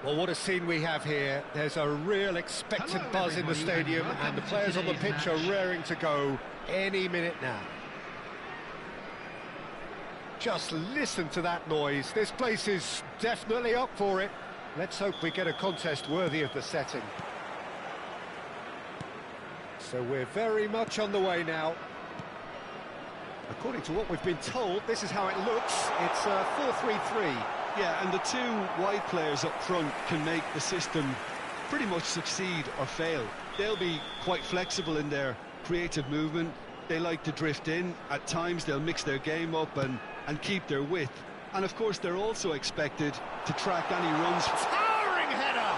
Well, what a scene we have here. There's a real expected buzz in the stadium, and the players on the pitch are raring to go any minute now. Just listen to that noise. This place is definitely up for it. Let's hope we get a contest worthy of the setting. So we're very much on the way now. According to what we've been told, this is how it looks. It's 4-3-3. Yeah, and the two wide players up front can make the system pretty much succeed or fail. They'll be quite flexible in their creative movement. They like to drift in. At times they'll mix their game up and keep their width. And of course they're also expected to track any runs. Towering header!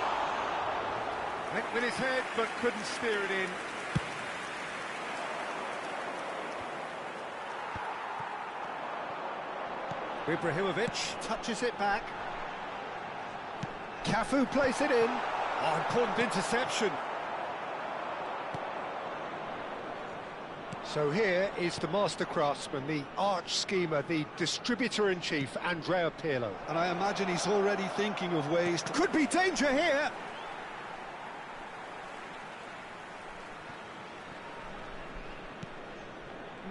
Went with his head but couldn't steer it in. Ibrahimovic touches it back. Cafu plays it in. Oh, important interception. So here is the master craftsman, the arch schemer, the distributor-in-chief, Andrea Pirlo. And I imagine he's already thinking of ways to... Could be danger here!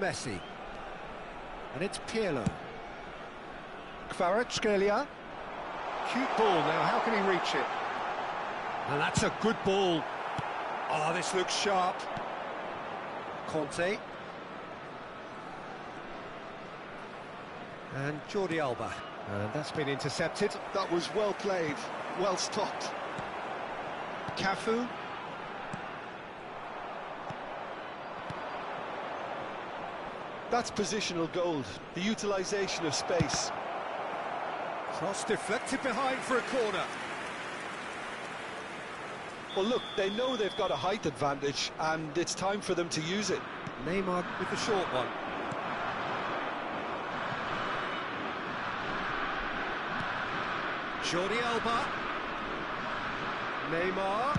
Messi. And it's Pirlo. Kvaratskhelia. Cute ball now, how can he reach it? And that's a good ball. Oh, this looks sharp. Conte. And Jordi Alba. And that's been intercepted. That was well played, well stopped. Cafu. That's positional gold, the utilisation of space. Cross deflected behind for a corner. Well, look, they know they've got a height advantage, and it's time for them to use it. Neymar with the short one. Jordi Alba. Neymar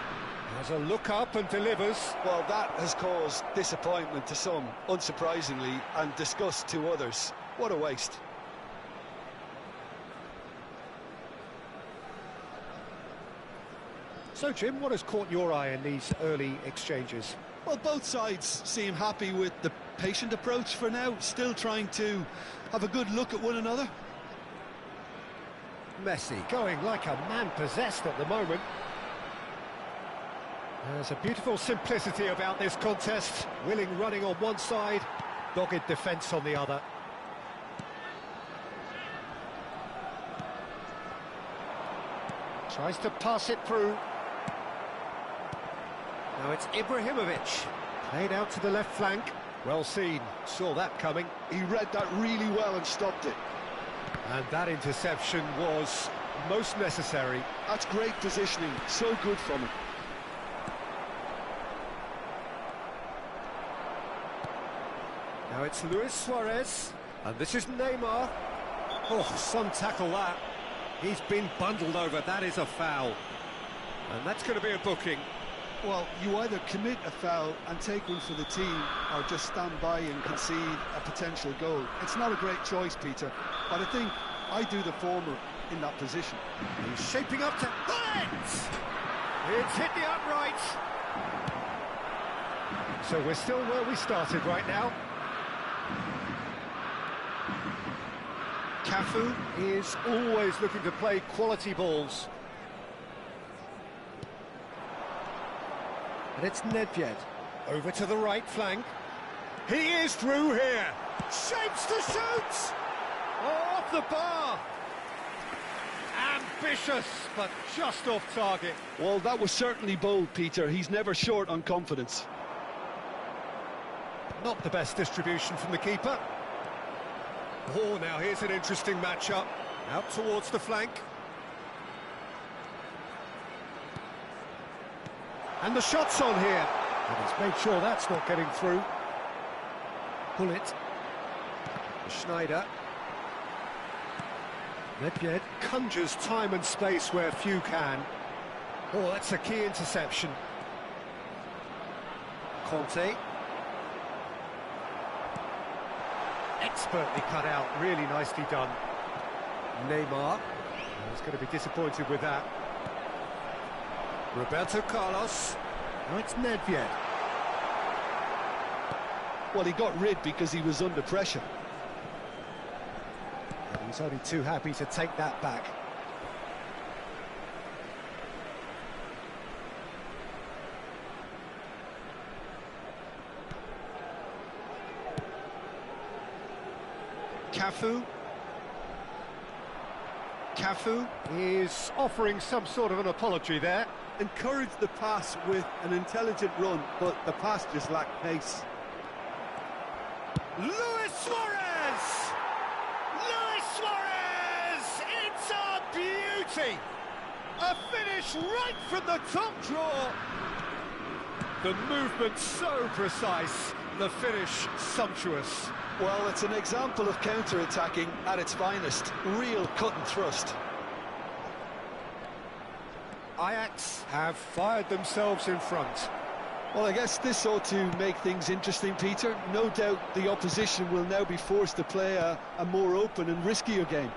has a look up and delivers. Well, that has caused disappointment to some, unsurprisingly, and disgust to others. What a waste. So, Jim, what has caught your eye in these early exchanges? Well, both sides seem happy with the patient approach for now, still trying to have a good look at one another. Messi going like a man possessed at the moment. There's a beautiful simplicity about this contest. Willing running on one side, dogged defence on the other. Tries to pass it through. Now it's Ibrahimovic. Played out to the left flank. Well seen. Saw that coming. He read that really well and stopped it. And that interception was most necessary. That's great positioning. So good from him. Now it's Luis Suarez. And this is Neymar. Oh, some tackle that. He's been bundled over. That is a foul. And that's going to be a booking. Well, you either commit a foul and take one for the team, or just stand by and concede a potential goal. It's not a great choice, Peter, but I think I do the former in that position. He's shaping up to... It's hit the upright. So we're still where we started right now. Cafu is always looking to play quality balls. And it's Nedved, over to the right flank. He is through here. Shapes to shoot! Oh, off the bar. Ambitious, but just off target. Well, that was certainly bold, Peter. He's never short on confidence. Not the best distribution from the keeper. Oh, now here's an interesting matchup. Out towards the flank. And the shot's on here. And he's made sure that's not getting through. Bullet. Schneider. Nedved conjures time and space where few can. Oh, that's a key interception. Conte. Expertly cut out, really nicely done. Neymar. He's going to be disappointed with that. Roberto Carlos. Now it's Nedved. Well, he got rid because he was under pressure. And he's only too happy to take that back. Cafu is offering some sort of an apology there. Encouraged the pass with an intelligent run, but the pass just lacked pace. Luis Suarez! Luis Suarez! It's a beauty! A finish right from the top draw. The movement so precise, the finish sumptuous. Well, it's an example of counter-attacking at its finest. Real cut and thrust. Ajax have fired themselves in front. Well, I guess this ought to make things interesting, Peter. No doubt the opposition will now be forced to play a more open and riskier game.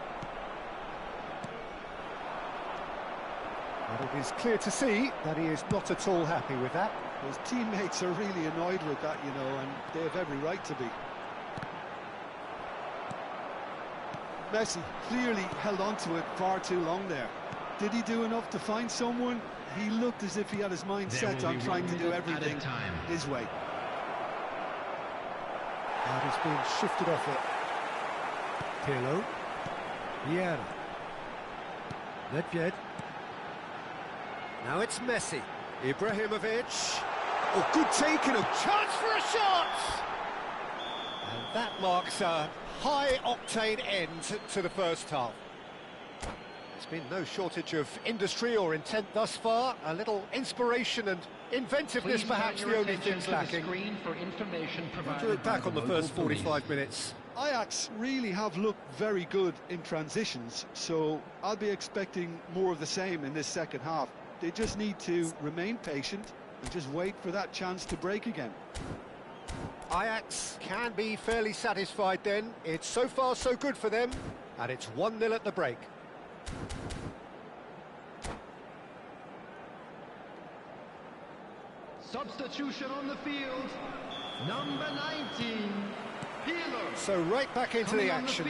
And it is clear to see that he is not at all happy with that. His teammates are really annoyed with that, you know, and they have every right to be. Messi clearly held on to it far too long there. Did he do enough to find someone? He looked as if he had his mind set on trying to do everything his way. And he's being shifted off it. Pirlo. Vieira. Nedved. Now it's Messi. Ibrahimovic. Oh, good taking, a chance for a shot! And that marks a high-octane end to the first half. There's been no shortage of industry or intent thus far. A little inspiration and inventiveness, perhaps the only things lacking. To look back on the first 45 minutes. Ajax really have looked very good in transitions, so I'll be expecting more of the same in this second half. They just need to remain patient and just wait for that chance to break again. Ajax can be fairly satisfied then. It's so far so good for them, and it's 1-0 at the break. Substitution on the field, number 19, Pirlo. So right back into the action.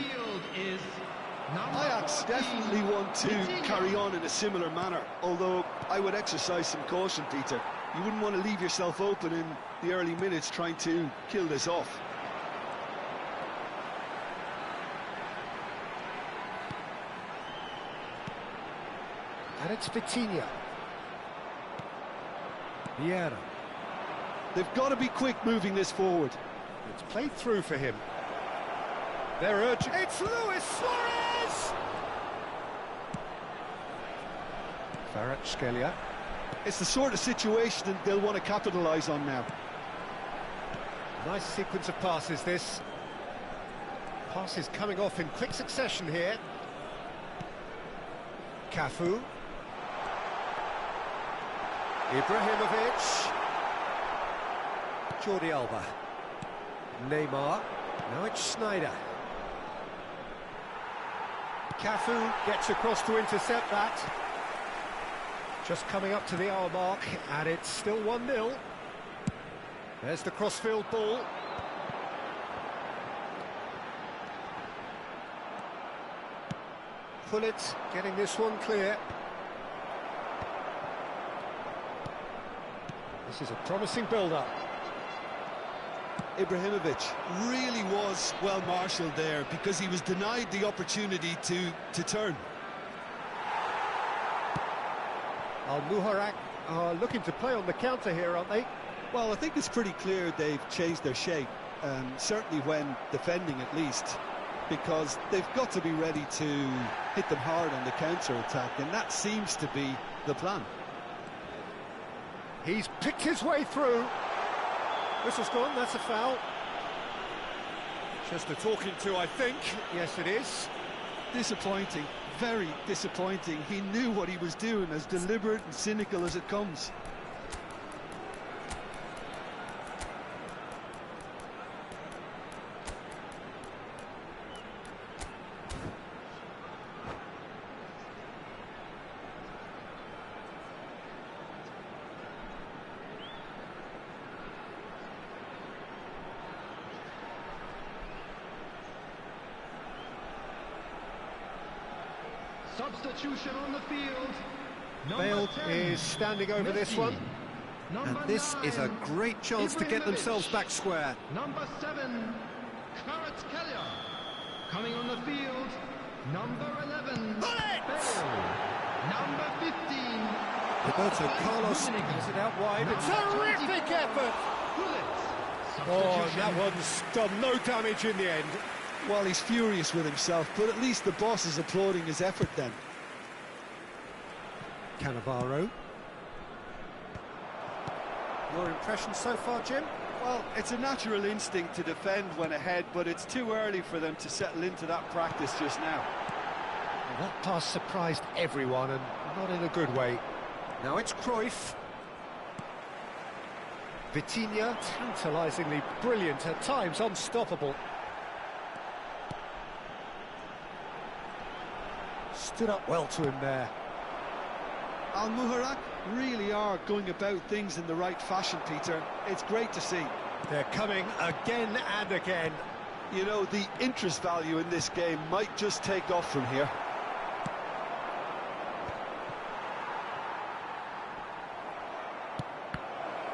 Ajax definitely want to carry on in a similar manner, although I would exercise some caution, Peter. You wouldn't want to leave yourself open in the early minutes trying to kill this off. And it's Vitinha. Vieira. They've got to be quick moving this forward. It's played through for him. They're urging. It's Luis Suarez! Kvaratskhelia. It's the sort of situation that they'll want to capitalise on now. Nice sequence of passes, this. Passes coming off in quick succession here. Cafu. Ibrahimovic. Jordi Alba. Neymar. Now it's Schneider. Cafu gets across to intercept that. Just coming up to the hour mark, and it's still 1-0. There's the crossfield ball. Pullet getting this one clear. This is a promising build-up. Ibrahimovic really was well marshalled there because he was denied the opportunity to turn. Al-Muharak are looking to play on the counter here, aren't they? Well, I think it's pretty clear they've changed their shape, certainly when defending at least, because they've got to be ready to hit them hard on the counter-attack, and that seems to be the plan. He's picked his way through. Whistle's gone, that's a foul. Just a talking to, I think. Yes, it is. Disappointing, very disappointing. He knew what he was doing, as deliberate and cynical as it comes. Substitution on the field. Bale is standing over this one. And this is a great chance to get themselves back square. Number 7, Kvaratskhelia. Coming on the field, number 11, Bale. Number 15, Roberto Carlos gets it out wide. A terrific effort! Oh, that one's done no damage in the end. Well, he's furious with himself, but at least the boss is applauding his effort then. Cannavaro. Your impression so far, Jim? Well, it's a natural instinct to defend when ahead, but it's too early for them to settle into that practice just now. Well, that pass surprised everyone, and not in a good way. Now it's Cruyff. Vitinha, tantalisingly brilliant, at times unstoppable. Stood up well to him there. Al-Muharraq really are going about things in the right fashion, Peter. It's great to see. They're coming again and again. You know, the interest value in this game might just take off from here.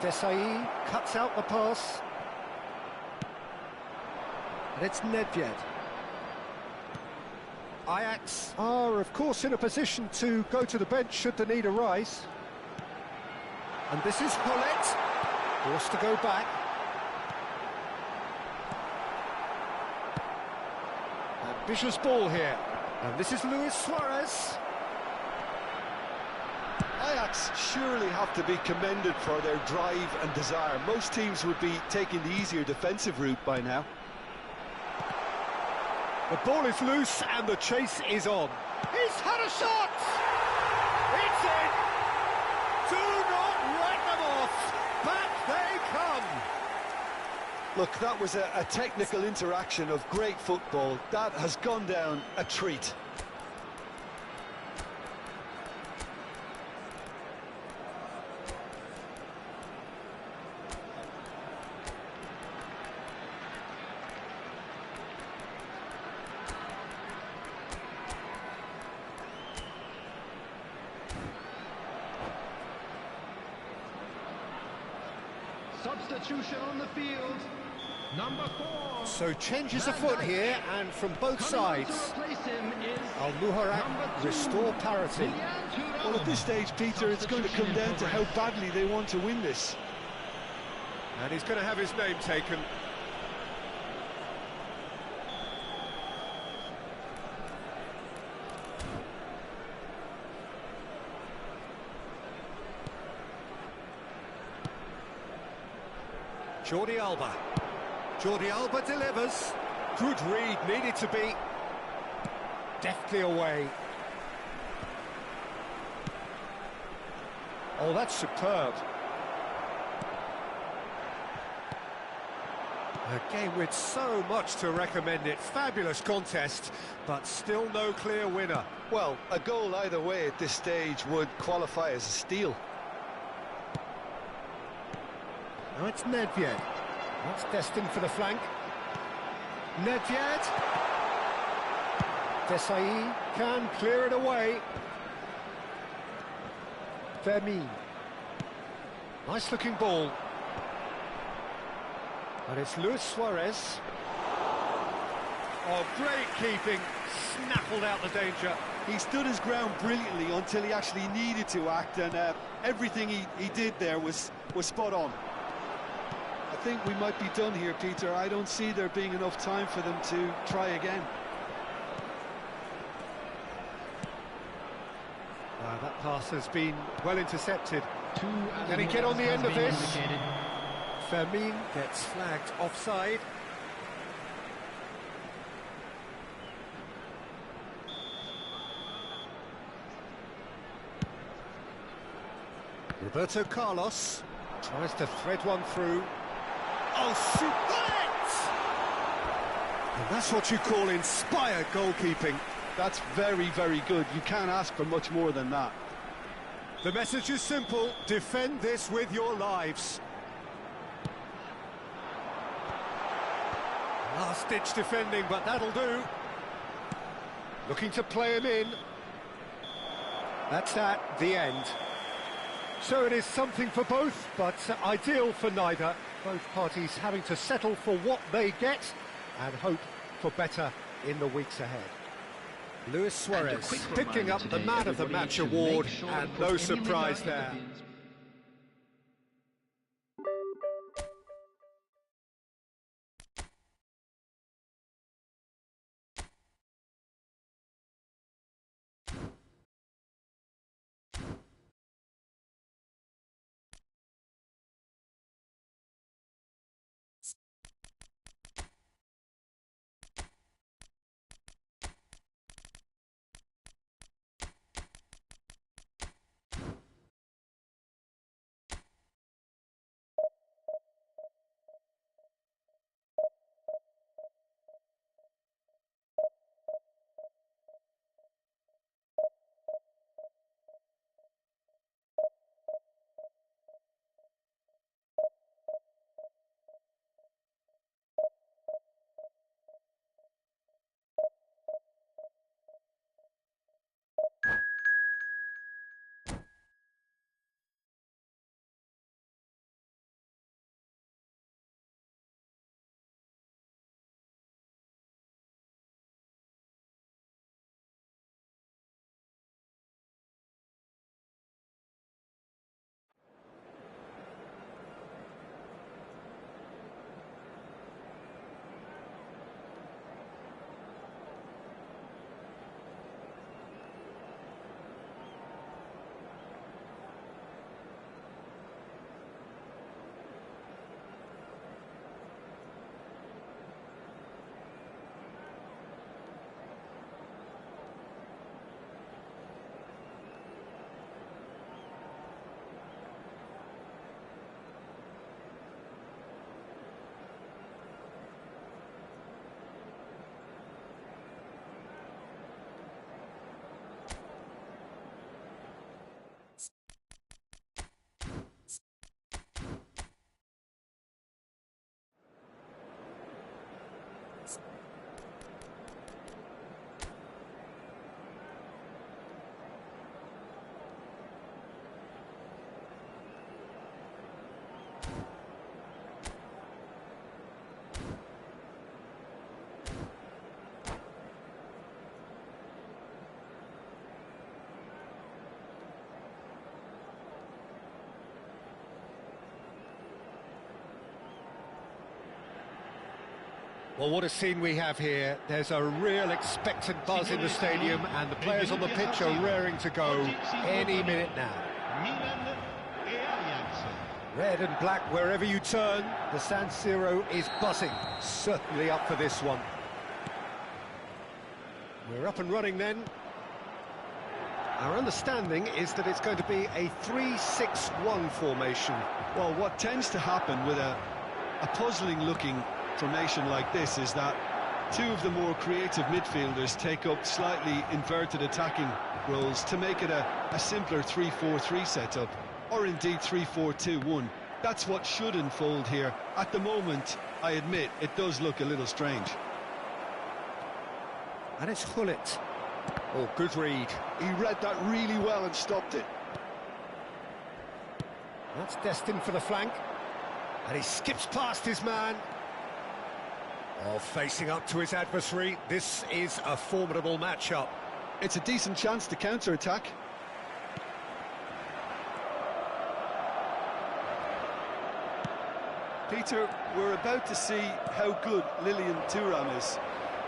Desai cuts out the pass. And it's Nedved. Ajax are, of course, in a position to go to the bench should the need arise. And this is Hullet, forced to go back. Ambitious ball here. And this is Luis Suarez. Ajax surely have to be commended for their drive and desire. Most teams would be taking the easier defensive route by now. The ball is loose and the chase is on. He's had a shot! It's in! Do not write them off! Back they come! Look, that was a technical interaction of great football. That has gone down a treat. Substitution on the field, number 4. So changes afoot here, and from both sides. Al-Muharraq restore parity. Well, at this stage, Peter, it's going to come down to how badly they want to win this. And he's going to have his name taken. Jordi Alba. Jordi Alba delivers. Good read, needed to be. Deftly away. Oh, that's superb. A game with so much to recommend it. Fabulous contest, but still no clear winner. Well, a goal either way at this stage would qualify as a steal. Now it's Nedved. That's destined for the flank. Nedved. Desai can clear it away. Fermin. Nice looking ball. And it's Luis Suarez. Oh, great keeping. Snaffled out the danger. He stood his ground brilliantly until he actually needed to act, and everything he did there was spot on. I think we might be done here, Peter. I don't see there being enough time for them to try again. That pass has been well intercepted. Can he get on the end of this? Fermin gets flagged offside. Roberto Carlos tries to thread one through. Oh, super! And that's what you call inspired goalkeeping. That's very, very good. You can't ask for much more than that. The message is simple: defend this with your lives. Last-ditch defending, but that'll do. Looking to play him in. That's at the end. So it is something for both, but ideal for neither. Both parties having to settle for what they get and hope for better in the weeks ahead. Luis Suarez picking up the Man of the Match award, and no surprise there. Well, what a scene we have here. There's a real expectant buzz in the stadium, and the players on the pitch are raring to go any minute now. Red and black wherever you turn, the San Siro is buzzing. Certainly up for this one. We're up and running then. Our understanding is that it's going to be a 3-6-1 formation. Well, what tends to happen with a puzzling-looking formation like this is that two of the more creative midfielders take up slightly inverted attacking roles to make it a simpler 3-4-3 setup, or indeed 3-4-2-1. That's what should unfold here. At the moment, I admit, it does look a little strange. And it's Hullet. Oh, good read. He read that really well and stopped it. That's destined for the flank. And he skips past his man. Oh, facing up to his adversary. This is a formidable matchup. It's a decent chance to counter-attack. Peter, we're about to see how good Lilian Thuram is.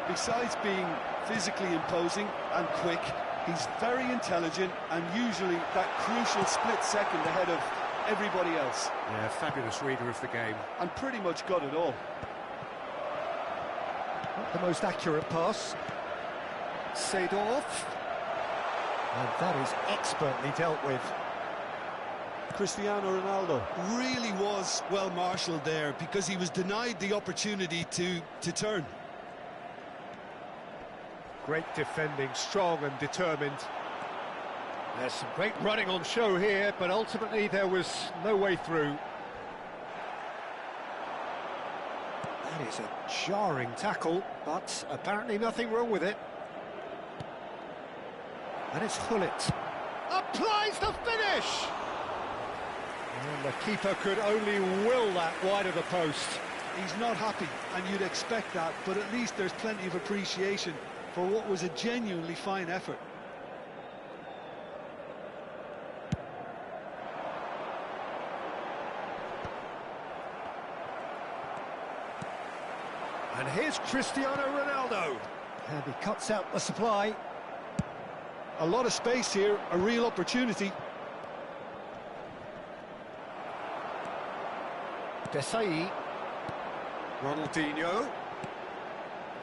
Besides being physically imposing and quick, he's very intelligent and usually that crucial split second ahead of everybody else. Yeah, fabulous reader of the game. And pretty much got it all. Not the most accurate pass. Seedorf. And that is expertly dealt with. Cristiano Ronaldo really was well marshalled there because he was denied the opportunity to turn. Great defending, strong and determined. There's some great running on show here, but ultimately there was no way through. That is a jarring tackle, but apparently nothing wrong with it. And it's Hullet. applies the finish! And the keeper could only will that wide of the post. He's not happy, and you'd expect that, but at least there's plenty of appreciation for what was a genuinely fine effort. And here's Cristiano Ronaldo. And he cuts out the supply. A lot of space here, a real opportunity. Desai. Ronaldinho.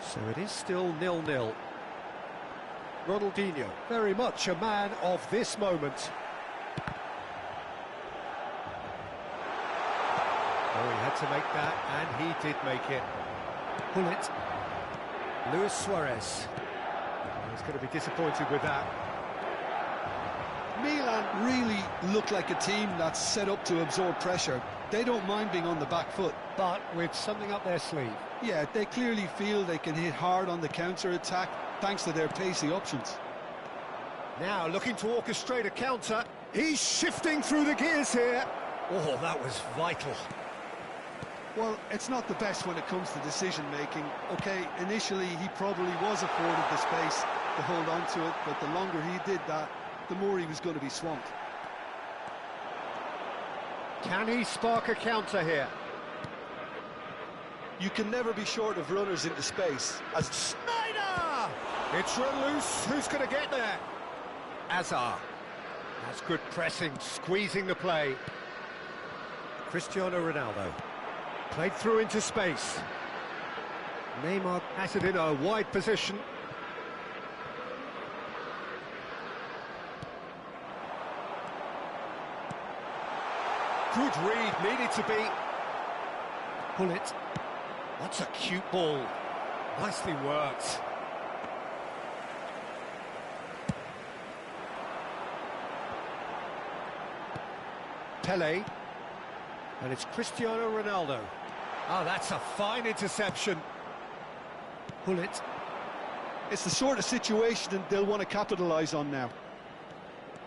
So it is still 0-0. Ronaldinho, very much a man of this moment. Oh, he had to make that, and he did make it. Pull it. Luis Suarez. He's going to be disappointed with that. Milan really look like a team that's set up to absorb pressure. They don't mind being on the back foot. But with something up their sleeve. Yeah, they clearly feel they can hit hard on the counter-attack thanks to their pacey options. Now looking to orchestrate a counter. He's shifting through the gears here. Oh, that was vital. Well, it's not the best when it comes to decision-making. OK, initially he probably was afforded the space to hold on to it, but the longer he did that, the more he was going to be swamped. Can he spark a counter here? You can never be short of runners into space. As Snyder! It's run loose. Who's going to get there? Azar. That's good pressing, squeezing the play. Cristiano Ronaldo. Played through into space. Neymar has it in a wide position. Good read, needed to be. Pull it. What's a cute ball. Nicely worked. Pele. And it's Cristiano Ronaldo. Oh, that's a fine interception. Pull it. it's the sort of situation that they'll want to capitalise on now.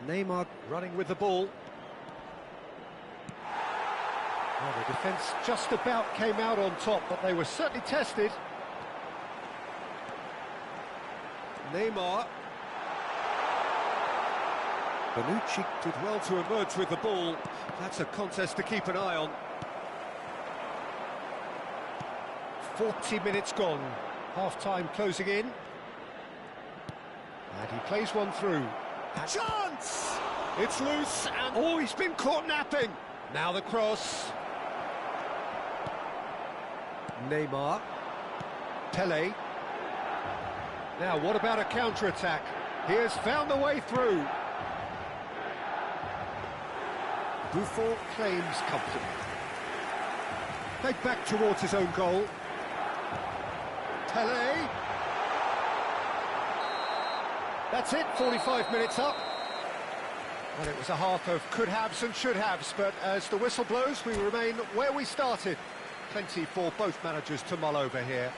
Neymar running with the ball. Well, the defence just about came out on top, but they were certainly tested. Neymar. Bonucci did well to emerge with the ball. That's a contest to keep an eye on. 40 minutes gone. Half-time closing in. And he plays one through. Chance! It's loose, and oh, he's been caught napping. Now the cross. Neymar. Pele. Now, what about a counter-attack? He has found the way through. Buffon claims comfortably. Played back towards his own goal. Pele. That's it, 45 minutes up. Well, it was a half of could-haves and should-haves, but as the whistle blows, we remain where we started. Plenty for both managers to mull over here.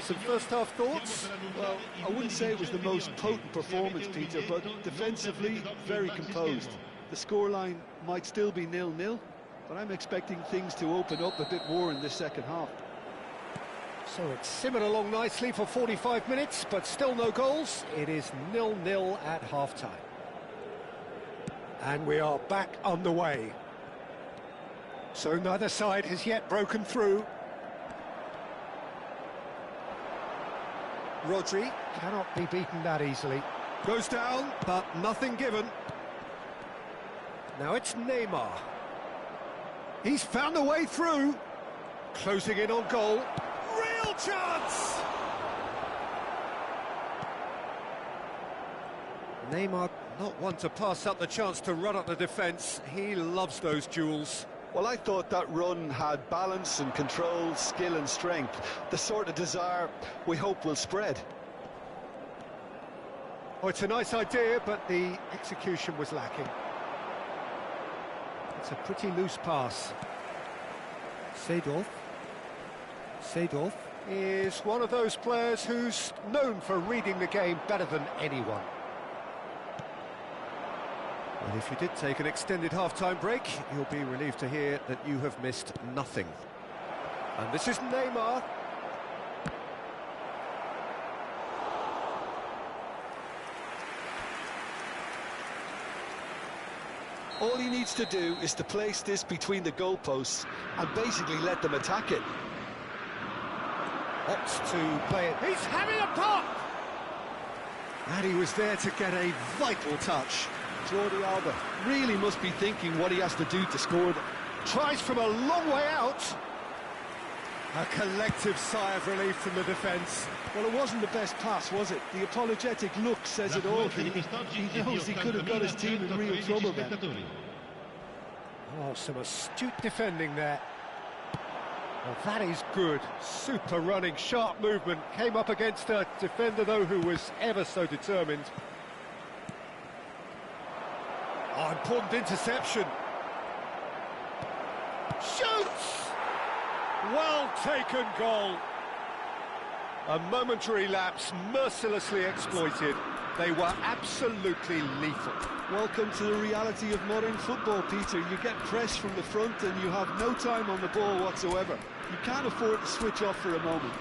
Some first-half thoughts? Well, I wouldn't say it was the most potent performance, Peter, but defensively, very composed. The scoreline might still be 0-0, but I'm expecting things to open up a bit more in this second half. So it's simmered along nicely for 45 minutes, but still no goals. It is 0-0 at half-time. And we are back on the way. So neither side has yet broken through. Rodri cannot be beaten that easily. Goes down, but nothing given. Now it's Neymar. He's found a way through. Closing in on goal. Real chance! Neymar not one to pass up the chance to run up the defence. He loves those duels. Well, I thought that run had balance and control, skill and strength. The sort of desire we hope will spread. Oh, it's a nice idea, but the execution was lacking. It's a pretty loose pass. Seedorf. Seedorf is one of those players who's known for reading the game better than anyone. And if you did take an extended half-time break, you'll be relieved to hear that you have missed nothing. And this is Neymar. All he needs to do is to place this between the goalposts and basically let them attack it. Opts to play it. He's having a pop! And he was there to get a vital touch. Jordi Alba really must be thinking what he has to do to score them. Tries from a long way out. A collective sigh of relief from the defence. Well, it wasn't the best pass, was it? The apologetic look says it all. He knows he could have got his team in real trouble then. Oh, some astute defending there. Well, that is good. Super running, sharp movement. Came up against a defender, though, who was ever so determined. Oh, important interception. Shoots! Well taken goal. A momentary lapse, mercilessly exploited. They were absolutely lethal. Welcome to the reality of modern football, Peter. You get pressed from the front and you have no time on the ball whatsoever. You can't afford to switch off for a moment.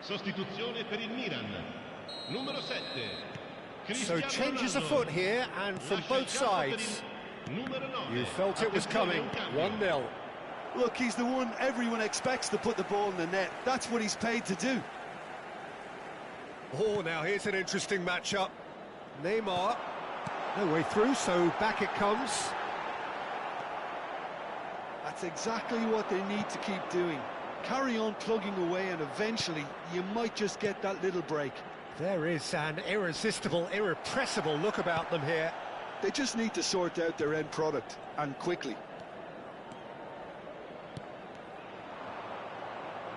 Sostituzione per il Milan. Numero 7. So changes afoot here, and from both sides. You felt it was coming. 1-0. Look, he's the one everyone expects to put the ball in the net. That's what he's paid to do. Oh, now here's an interesting matchup. Neymar, no way through, so back it comes. That's exactly what they need to keep doing. Carry on plugging away, and eventually you might just get that little break. There is an irresistible, irrepressible look about them here. They just need to sort out their end product, and quickly.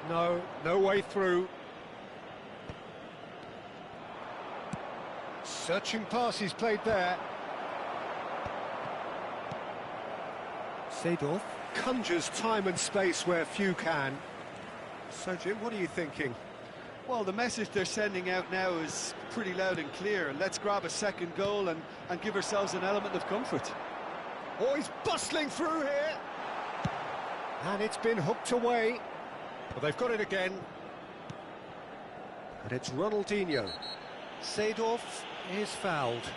No way through. Searching passes played there. Seedorf conjures time and space where few can. So, Jim, what are you thinking? Well, the message they're sending out now is pretty loud and clear. Let's grab a second goal and give ourselves an element of comfort. Oh, he's bustling through here. And it's been hooked away. Well, they've got it again. And it's Ronaldinho. Seedorf is fouled.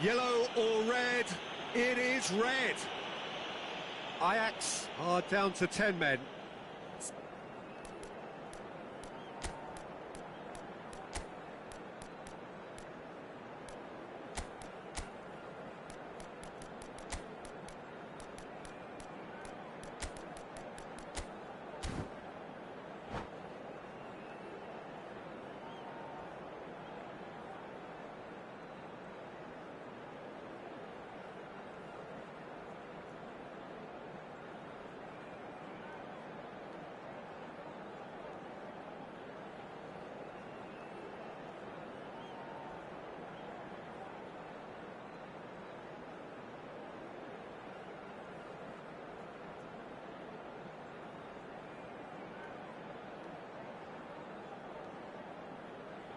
Yellow or red? It is red. Ajax are down to 10 men.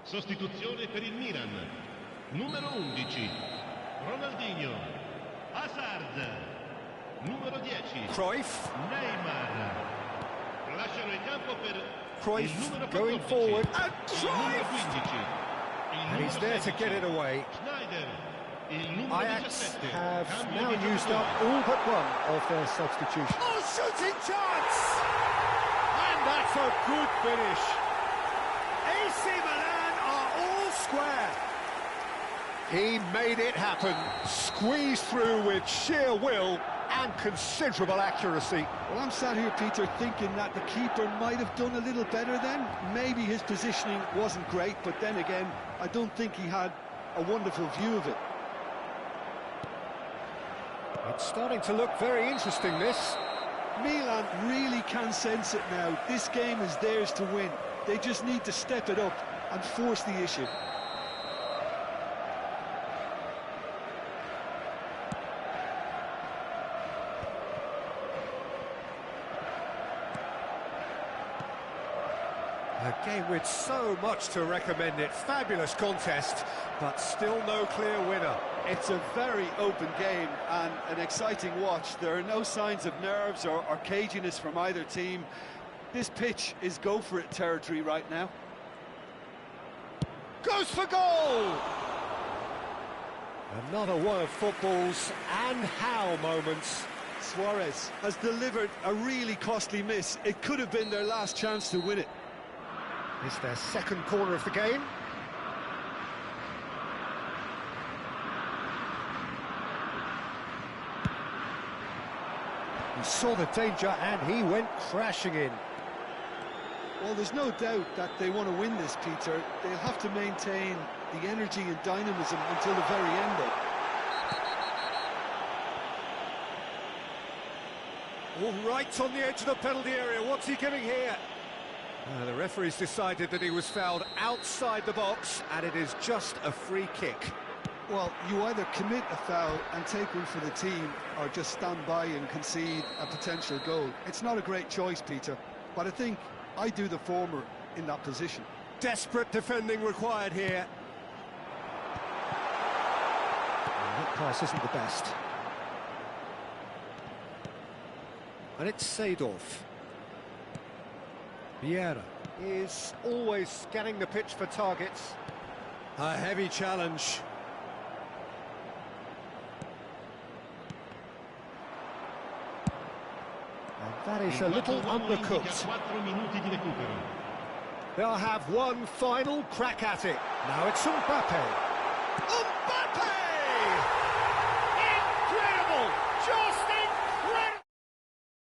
Sostituzione per il Milan. Numero 11. Ronaldinho. Hazard. Numero 10. Cruyff. Neymar. Lasciano il campo per Cruyff il numero 14. going forward. And Il numero Cruyff! 15. Il And he's numero there to 16. get it away. Schneider. Il numero Ajax 17. have Cambio now di used up giocatore. all but one of their substitutions. Oh, shooting chance! And that's a good finish. AC Milan are all square. He made it happen, squeezed through with sheer will and considerable accuracy. Well, I'm sat here, Peter, thinking that the keeper might have done a little better then. Maybe his positioning wasn't great, but then again, I don't think he had a wonderful view of it. It's starting to look very interesting, this. Milan really can sense it now. This game is theirs to win. They just need to step it up and force the issue. A game with so much to recommend it. Fabulous contest, but still no clear winner. It's a very open game and an exciting watch. There are no signs of nerves or caginess from either team. This pitch is go-for-it territory right now. Goes for goal! Another one of football's and how moments. Suarez has delivered a really costly miss. It could have been their last chance to win it. It's their second corner of the game. He saw the danger and he went crashing in. Well, there's no doubt that they want to win this, Peter. They'll have to maintain the energy and dynamism until the very end, though. All right on the edge of the penalty area. What's he giving here? The referee's decided that he was fouled outside the box, and it is just a free kick. Well, you either commit a foul and take one for the team, or just stand by and concede a potential goal. It's not a great choice, Peter, but I think I do the former in that position. Desperate defending required here. That pass isn't the best. And it's Seedorf. Vieira is always scanning the pitch for targets. A heavy challenge. And that is a little undercooked. 4 minuti di recupero. They'll have one final crack at it. Now it's Mbappe. Mbappe!